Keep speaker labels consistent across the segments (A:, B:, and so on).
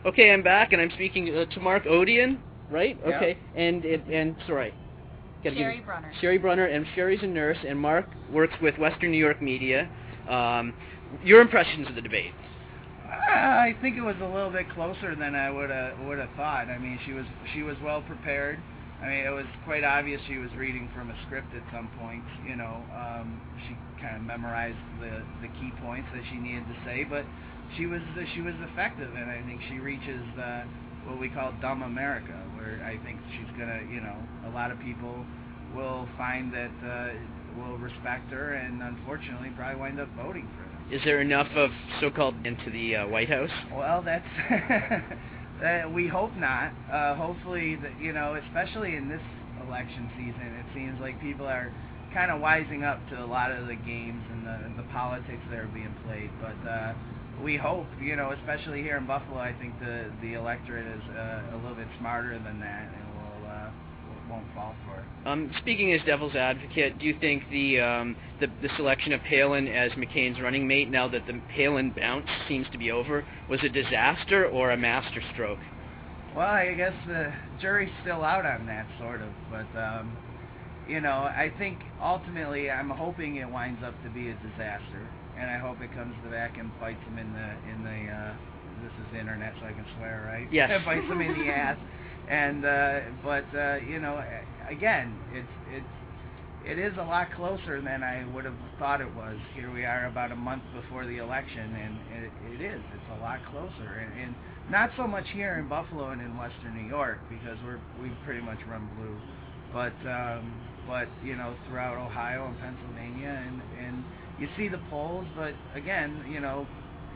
A: Okay, I'm back, and I'm speaking to Marc Odien, right?
B: Yeah.
A: Okay, and sorry.
C: Sherri Brumer.
A: Sherri Brumer, and Sherri's a nurse, and Marc works with Western New York media. Your impressions of the debate?
B: I think it was a little bit closer than I would have thought. I mean, she was well prepared. I mean, it was quite obvious she was reading from a script at some points. You know, she kind of memorized the key points that she needed to say, but she was effective, and I think she reaches what we call dumb America, where I think she's gonna, you know, a lot of people will find that will respect her, and unfortunately probably wind up voting for her.
A: Is there enough of so-called into the White House?
B: Well, that's we hope not. Hopefully, you know, especially in this election season, it seems like people are kind of wising up to a lot of the games and the politics that are being played. But we hope, you know, especially here in Buffalo, I think the electorate is a little bit smarter than that, and won't fall for it.
A: Speaking as devil's advocate, do you think the selection of Palin as McCain's running mate, now that the Palin bounce seems to be over, was a disaster or a masterstroke?
B: Well, I guess the jury's still out on that, sort of. But you know, I think ultimately, I'm hoping it winds up to be a disaster, and I hope it comes back and bites them in the this is the internet, so I can swear, right?
A: Yes.
B: It bites them in the ass. And but you know, again, it is a lot closer than I would have thought it was. Here we are about a month before the election, and it's a lot closer, and not so much here in Buffalo and in Western New York, because we pretty much run blue, but you know, throughout Ohio and Pennsylvania, and you see the polls, but again, you know,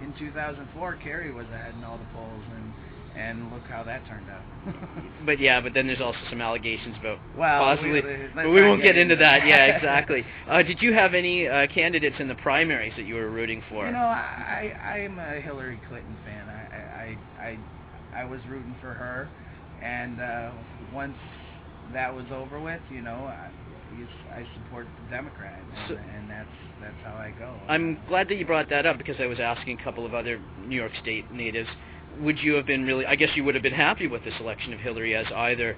B: in 2004 Kerry was ahead in all the polls, and look how that turned out.
A: But then there's also some allegations about
B: possibly.
A: But we won't get into that. Yeah, exactly. Did you have any candidates in the primaries that you were rooting for?
B: You know, I'm a Hillary Clinton fan. I was rooting for her, and once that was over with, you know, I support the Democrat, and that's how I go.
A: I'm glad that you brought that up, because I was asking a couple of other New York State natives. Would you have been I guess you would have been happy with the selection of Hillary as either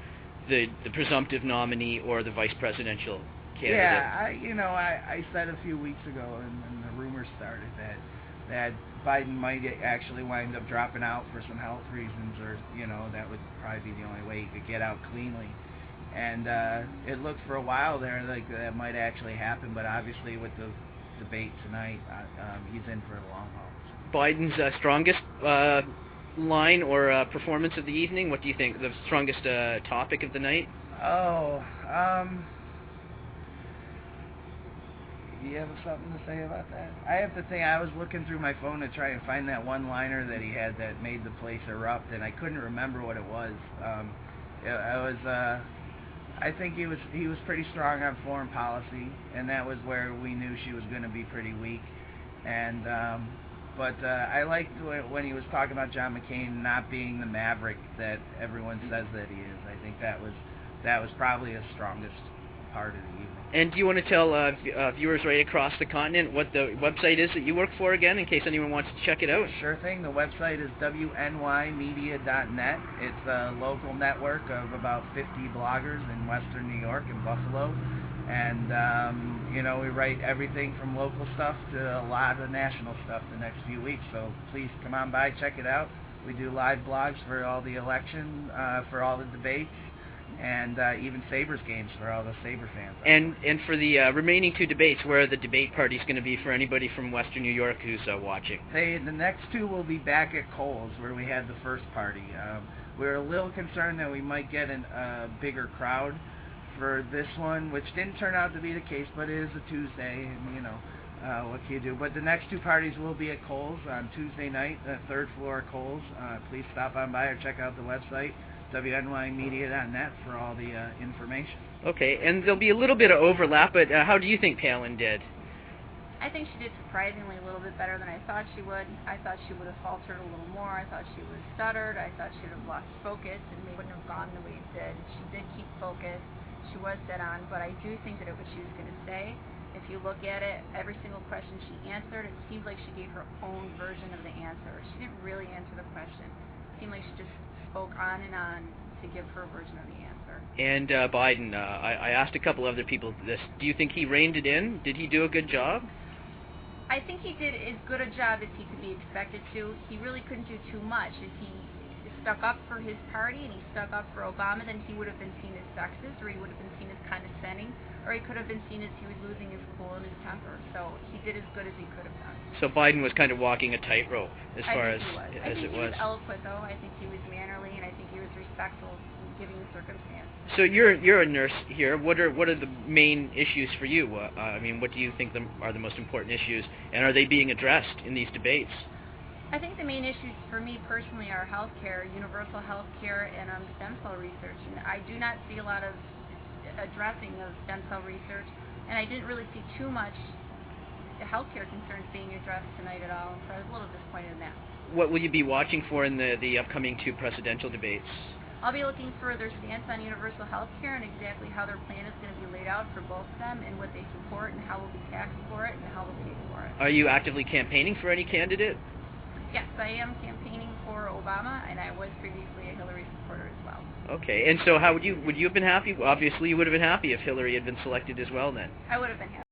A: the presumptive nominee or the vice presidential candidate?
B: Yeah, I said a few weeks ago, and the rumors started that Biden might actually wind up dropping out for some health reasons, or, you know, that would probably be the only way he could get out cleanly. And it looked for a while there like that might actually happen, but obviously with the debate tonight, he's in for the long haul.
A: Biden's strongest line or performance of the evening? What do you think? The strongest topic of the night?
B: Oh, you have something to say about that? I have to think. I was looking through my phone to try and find that one-liner that he had that made the place erupt, and I couldn't remember what it was. I think he was pretty strong on foreign policy, and that was where we knew she was going to be pretty weak. And but I liked when he was talking about John McCain not being the maverick that everyone says that he is. I think that was probably his strongest part of the evening. And
A: do you want to tell viewers right across the continent what the website is that you work for again, in case anyone wants to check it out?
B: Sure thing. The website is wnymedia.net. It's a local network of about 50 bloggers in Western New York and Buffalo. And, you know, we write everything from local stuff to a lot of national stuff the next few weeks. So please come on by, check it out. We do live blogs for all the election, for all the debates, and even Sabres games for all the Sabre fans.
A: And for the remaining two debates, where are the debate parties going to be for anybody from Western New York who's watching?
B: The next two will be back at Kohl's, where we had the first party. We're a little concerned that we might get a bigger crowd for this one, which didn't turn out to be the case, but it is a Tuesday, and, you know, what can you do? But the next two parties will be at Kohl's on Tuesday night, the third floor of Kohl's. Please stop on by or check out the website, wnymedia.net, for all the information.
A: Okay, and there'll be a little bit of overlap, but how do you think Palin did?
C: I think she did surprisingly a little bit better than I thought she would. I thought she would have faltered a little more. I thought she would have stuttered. I thought she would have lost focus, and maybe wouldn't have gone the way it did. She did keep focus. She was dead on, but I do think that what she was going to say, if you look at it, every single question she answered, it seemed like she gave her own version of the answer. She didn't really answer the question. seemed like she just spoke on and on to give her version of the answer.
A: And Biden, I asked a couple other people this. Do you think he reined it in? Did he do a good job?
C: I think he did as good a job as he could be expected to. He really couldn't do too much. If he stuck up for his party and he stuck up for Obama, then he would have been seen as sexist, or he would have been seen as condescending, or he could have been seen as he was losing his cool and his temper. So he did as good as he could have done.
A: So Biden was kind of walking a tightrope as far as
C: I think
A: it
C: he
A: was.
C: was eloquent, though. I think he was mannerly, and I think he was respectful given the circumstance.
A: So you're a nurse here. What are the main issues for you? I mean, what do you think are the most important issues, and are they being addressed in these debates?
C: I think the main issues for me personally are healthcare, universal healthcare, and stem cell research. And I do not see a lot of addressing of stem cell research, and I didn't really see too much healthcare concerns being addressed tonight at all. So I was a little disappointed in that.
A: What will you be watching for in the upcoming 2 presidential debates?
C: I'll be looking for their stance on universal health care and exactly how their plan is going to be laid out for both of them and what they support and how we'll be taxed for it and how we'll pay for it.
A: Are you actively campaigning for any candidate?
C: Yes, I am campaigning for Obama, and I was previously a Hillary supporter as well.
A: Okay, and so how would you have been happy? Obviously, you would have been happy if Hillary had been selected as well then.
C: I would have been happy.